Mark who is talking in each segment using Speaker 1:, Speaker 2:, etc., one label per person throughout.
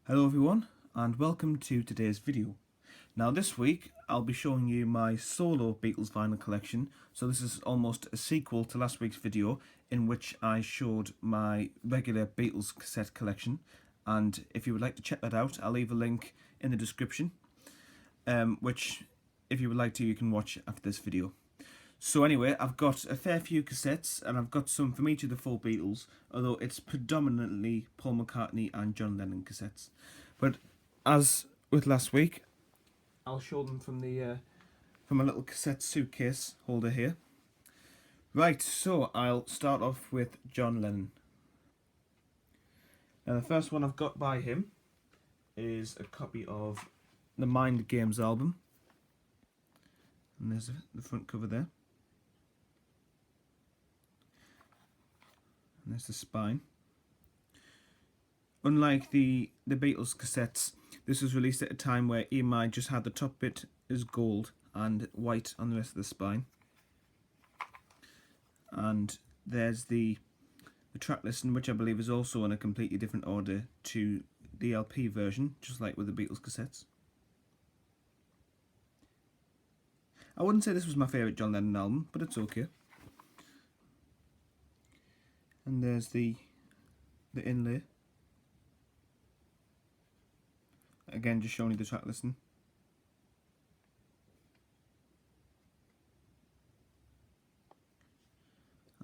Speaker 1: Hello everyone and welcome to today's video. Now this week I'll be showing you my solo Beatles vinyl collection, so this is almost a sequel to last week's video in which I showed my regular Beatles cassette collection, and if you would like to check that out I'll leave a link in the description, which if you would like to you can watch after this video. So anyway, I've got a fair few cassettes and I've got some from each of the four Beatles, although it's predominantly Paul McCartney and John Lennon cassettes. But as with last week, I'll show them from a little cassette suitcase holder here. Right, so I'll start off with John Lennon. Now the first one I've got by him is a copy of the Mind Games album. And there's the front cover there. And there's the spine. Unlike the Beatles cassettes, this was released at a time where EMI just had the top bit as gold and white on the rest of the spine. And there's the track listing, which I believe is also in a completely different order to the LP version, just like with the Beatles cassettes. I wouldn't say this was my favourite John Lennon album, but it's okay. And there's the inlay. Again, just showing you the track listing.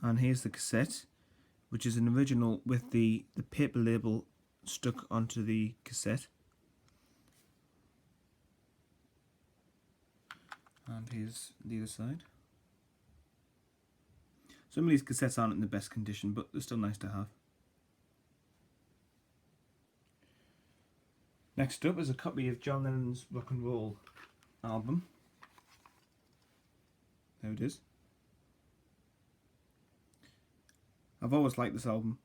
Speaker 1: And here's the cassette, which is an original with the paper label stuck onto the cassette. And here's the other side. Some of these cassettes aren't in the best condition, but they're still nice to have. Next up is a copy of John Lennon's Rock and Roll album. There it is. I've always liked this album.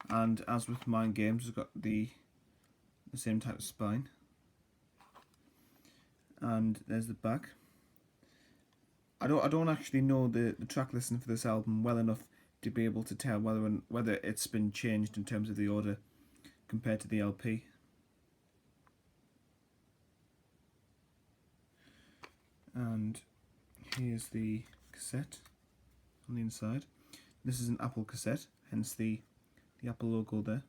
Speaker 1: And as with Mind Games, it's got the same type of spine. And there's the back. I don't actually know the track listing for this album well enough to be able to tell whether it's been changed in terms of the order compared to the LP. And here's the cassette on the inside. This is an Apple cassette, hence the Apple logo there.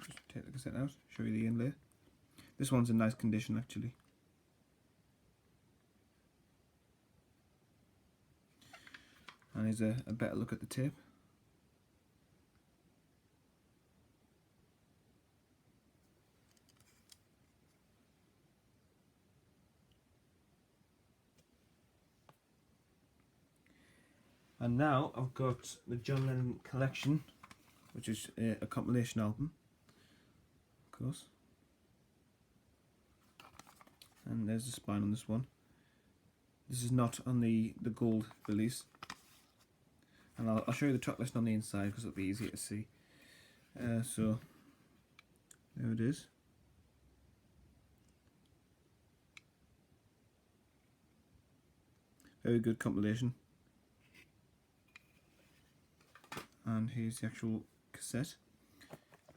Speaker 1: Just take the cassette out, show you the inlay. This one's in nice condition actually. And here's a better look at the tape. And now I've got the John Lennon Collection, which is a compilation album, of course. And there's the spine on this one. This is not on the gold release. And I'll show you the track list on the inside because it'll be easier to see. So there it is. Very good compilation. And here's the actual cassette.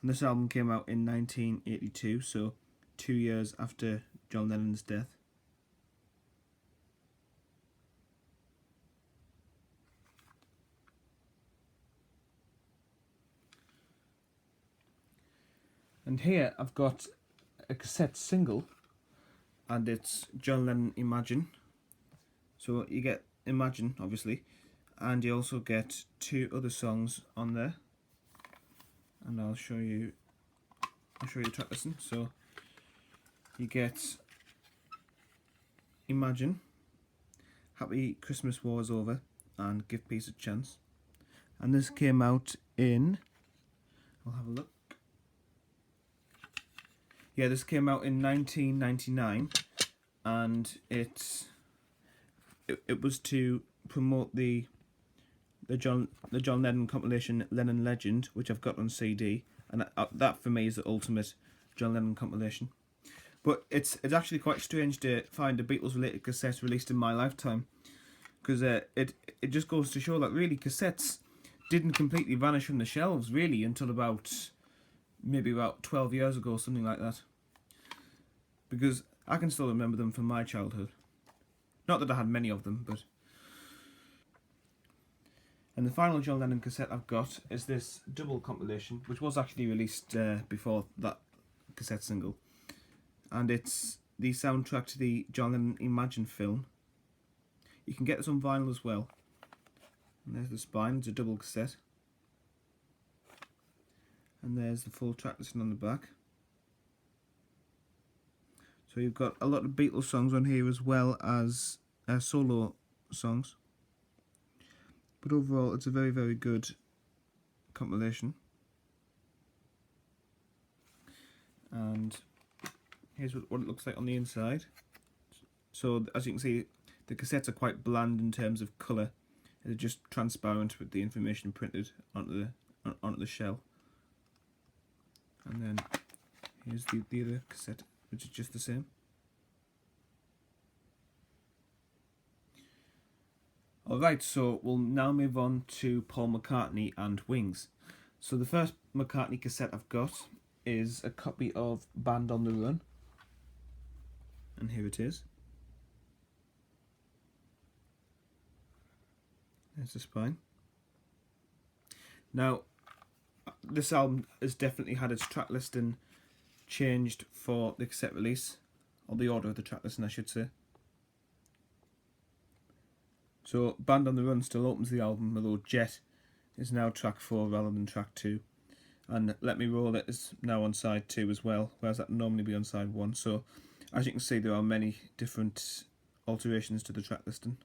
Speaker 1: And this album came out in 1982, so 2 years after John Lennon's death. And here I've got a cassette single, and it's John Lennon Imagine. So you get Imagine, obviously, and you also get two other songs on there. And I'll show you the track listing. So you get Imagine, Happy Christmas War is Over, and Give Peace a Chance. And this came out in, I'll have a look. Yeah, this came out in 1999, and it was to promote the John Lennon compilation Lennon Legend, which I've got on CD, and that for me is the ultimate John Lennon compilation. But it's actually quite strange to find a Beatles related cassette released in my lifetime, because it just goes to show that really cassettes didn't completely vanish from the shelves really until maybe about 12 years ago, something like that. Because I can still remember them from my childhood. Not that I had many of them, but... And the final John Lennon cassette I've got is this double compilation, which was actually released before that cassette single. And it's the soundtrack to the John Lennon Imagine film. You can get this on vinyl as well. And there's the spine, it's a double cassette. And there's the full track listing on the back. So you've got a lot of Beatles songs on here as well as solo songs. But overall it's a very, very good compilation. And here's what it looks like on the inside. So as you can see, the cassettes are quite bland in terms of colour. They're just transparent with the information printed onto the shell. And then here's the other cassette, which is just the same. Alright, so we'll now move on to Paul McCartney and Wings. So the first McCartney cassette I've got is a copy of Band on the Run. And here it is. There's the spine. Now, this album has definitely had its track listing changed for the cassette release, or the order of the track listing I should say. So Band on the Run still opens the album, although Jet is now track 4 rather than track 2. And Let Me Roll It is now on side 2 as well, whereas that would normally be on side 1. So as you can see, there are many different alterations to the track listing.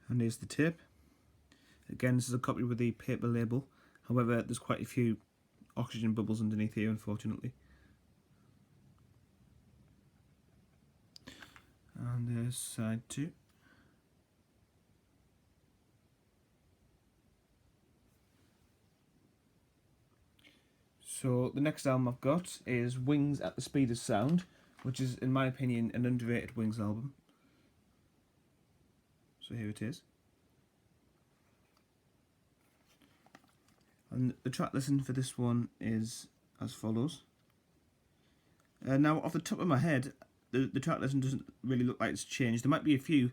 Speaker 1: And here's the tape. Again, this is a copy with the paper label. However, there's quite a few oxygen bubbles underneath here, unfortunately. And there's side 2. So the next album I've got is Wings at the Speed of Sound, which is, in my opinion, an underrated Wings album. So here it is. And the track listing for this one is as follows. Now, off the top of my head, the track listing doesn't really look like it's changed. There might be a few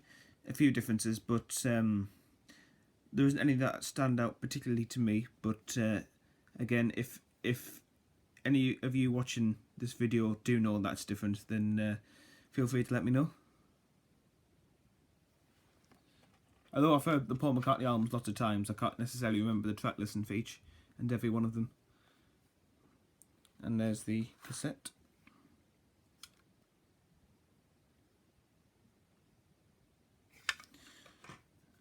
Speaker 1: differences, but there isn't any that stand out particularly to me. But again, if any of you watching this video do know that's different, then feel free to let me know. Although I've heard the Paul McCartney albums lots of times, I can't necessarily remember the track listing for each and every one of them. And there's the cassette.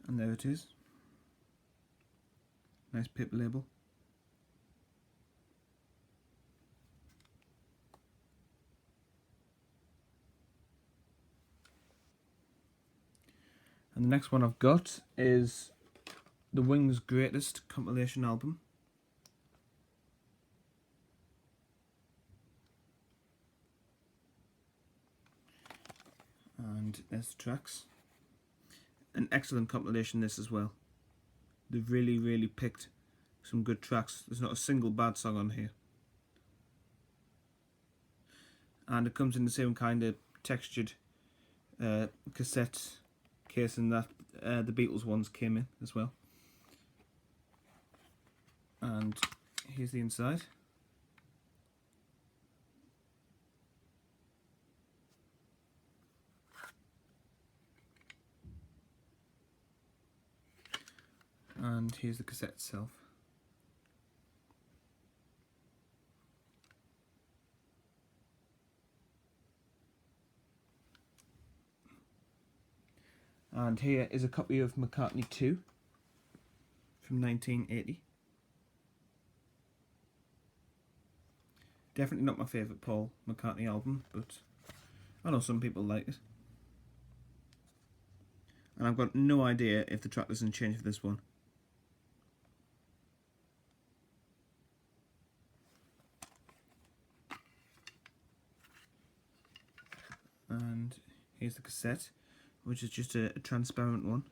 Speaker 1: And there it is. Nice paper label. And the next one I've got is the Wings Greatest compilation album. And there's the tracks. An excellent compilation this as well. They've really picked some good tracks. There's not a single bad song on here. And it comes in the same kind of textured cassette casing that the Beatles ones came in as well. And here's the inside. And here's the cassette itself. And here is a copy of McCartney 2 from 1980. Definitely not my favourite Paul McCartney album, but I know some people like it. And I've got no idea if the track listing changed for this one. And here's the cassette, which is just a transparent one.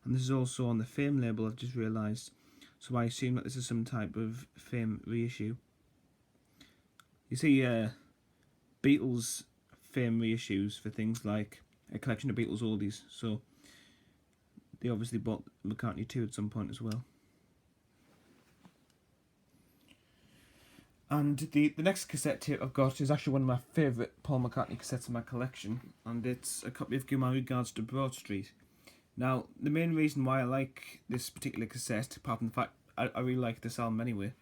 Speaker 1: and this is also on the Fame label, I've just realised, so I assume that this is some type of Fame reissue. You see Beatles Fame reissues for things like a collection of Beatles oldies, so they obviously bought McCartney 2 at some point as well. And the next cassette tape I've got is actually one of my favourite Paul McCartney cassettes in my collection, and it's a copy of Give My Regards to Broad Street. Now, the main reason why I like this particular cassette, apart from the fact I really like this album anyway,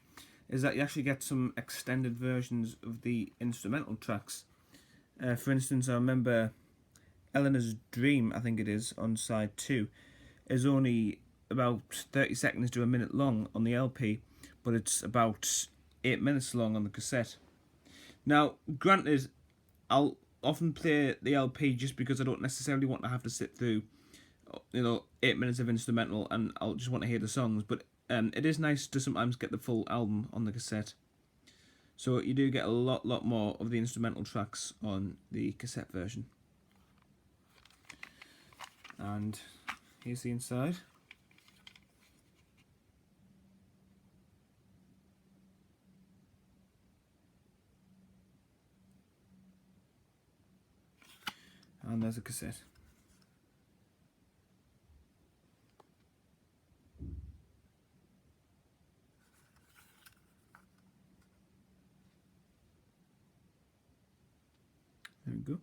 Speaker 1: is that you actually get some extended versions of the instrumental tracks. For instance, I remember Eleanor's Dream, I think it is, on side 2, is only about 30 seconds to a minute long on the LP, but it's about 8 minutes long on the cassette. Now, granted, I'll often play the LP just because I don't necessarily want to have to sit through 8 minutes of instrumental, and I'll just want to hear the songs, but it is nice to sometimes get the full album on the cassette. So you do get a lot more of the instrumental tracks on the cassette version. And here's the inside. And there's a cassette. There we go.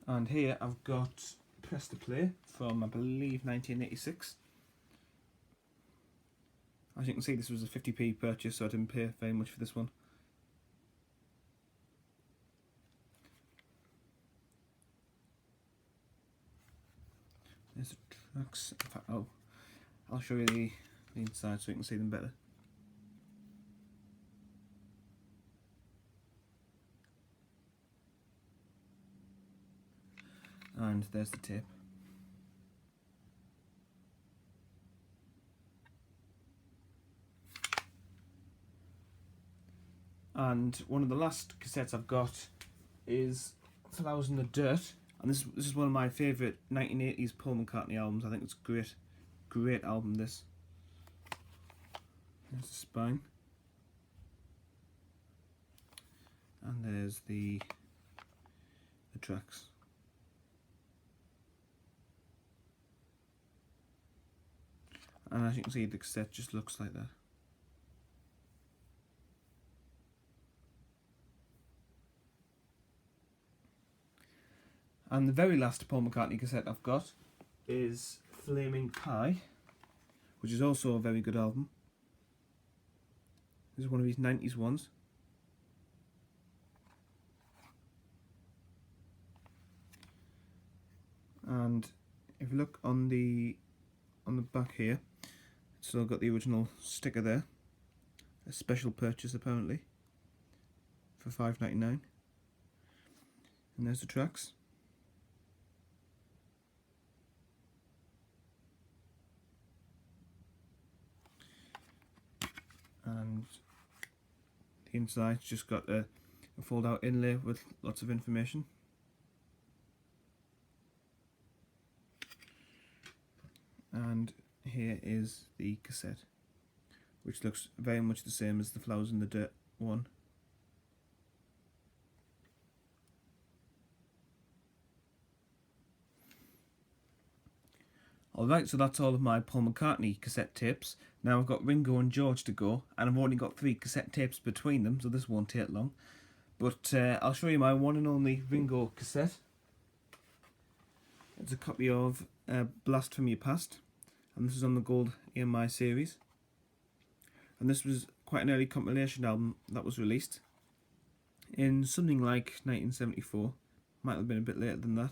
Speaker 1: And here I've got Press to Play from, I believe, 1986. As you can see, this was a 50p purchase, so I didn't pay very much for this one. There's the tracks. In fact, I'll show you the inside so you can see them better. And there's the tape. And one of the last cassettes I've got is Flowers in the Dirt, and this is one of my favourite 1980s Paul McCartney albums. I think it's great album this. There's the spine, and there's the tracks. And as you can see, the cassette just looks like that. And the very last Paul McCartney cassette I've got is Flaming Pie, which is also a very good album. This is one of his 90s ones. And if you look on the back here, it's still got the original sticker there. A special purchase apparently for $5.99. And there's the tracks. And the inside's just got a fold out inlay with lots of information. And here is the cassette, which looks very much the same as the Flowers in the Dirt one. Alright, so that's all of my Paul McCartney cassette tapes. Now I've got Ringo and George to go, and I've only got 3 cassette tapes between them, so this won't take long. But I'll show you my one and only Ringo cassette. It's a copy of Blast From Your Past, and this is on the Gold EMI series. And this was quite an early compilation album that was released in something like 1974. Might have been a bit later than that.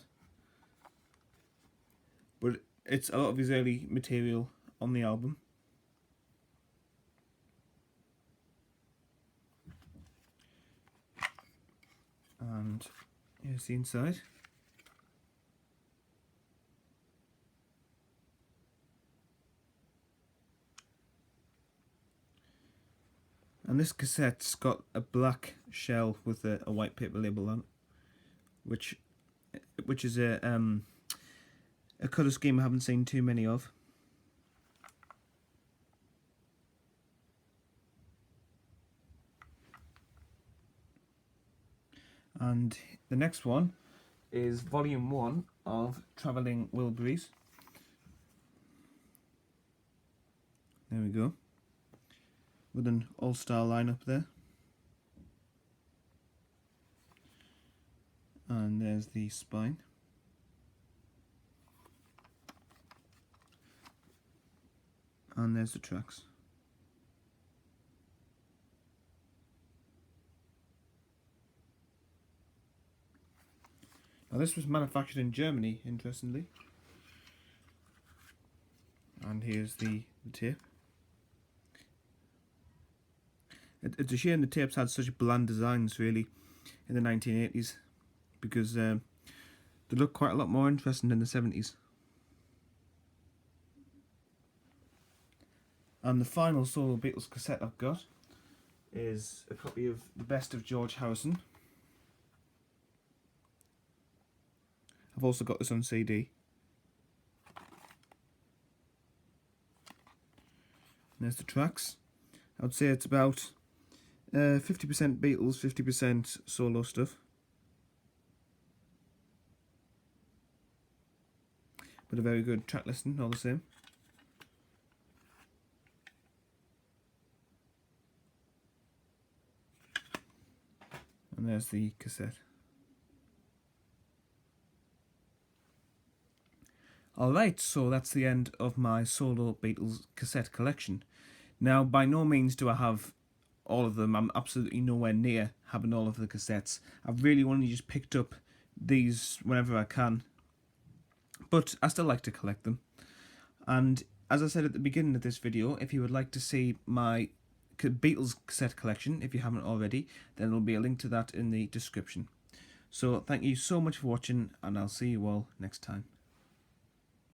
Speaker 1: But it's a lot of his early material on the album. And here's the inside. And this cassette's got a black shell with a white paper label on it, which is a A colour scheme I haven't seen too many of. And the next one is volume 1 of Travelling Wilburys. There we go. With an all-star lineup there. And there's the spine. And there's the tracks. Now this was manufactured in Germany, interestingly. And here's the tape. It's a shame the tapes had such bland designs, really, in the 1980s, because they look quite a lot more interesting in the 70s. And the final solo Beatles cassette I've got is a copy of The Best of George Harrison. I've also got this on CD. And there's the tracks. I would say it's about 50% Beatles, 50% solo stuff. But a very good track listing, all the same. And there's the cassette. Alright, so that's the end of my solo Beatles cassette collection. Now, by no means do I have all of them. I'm absolutely nowhere near having all of the cassettes. I've really only just picked up these whenever I can. But I still like to collect them. And as I said at the beginning of this video, if you would like to see my Beatles cassette collection, if you haven't already, then there'll be a link to that in the description. So thank you so much for watching, and I'll see you all next time.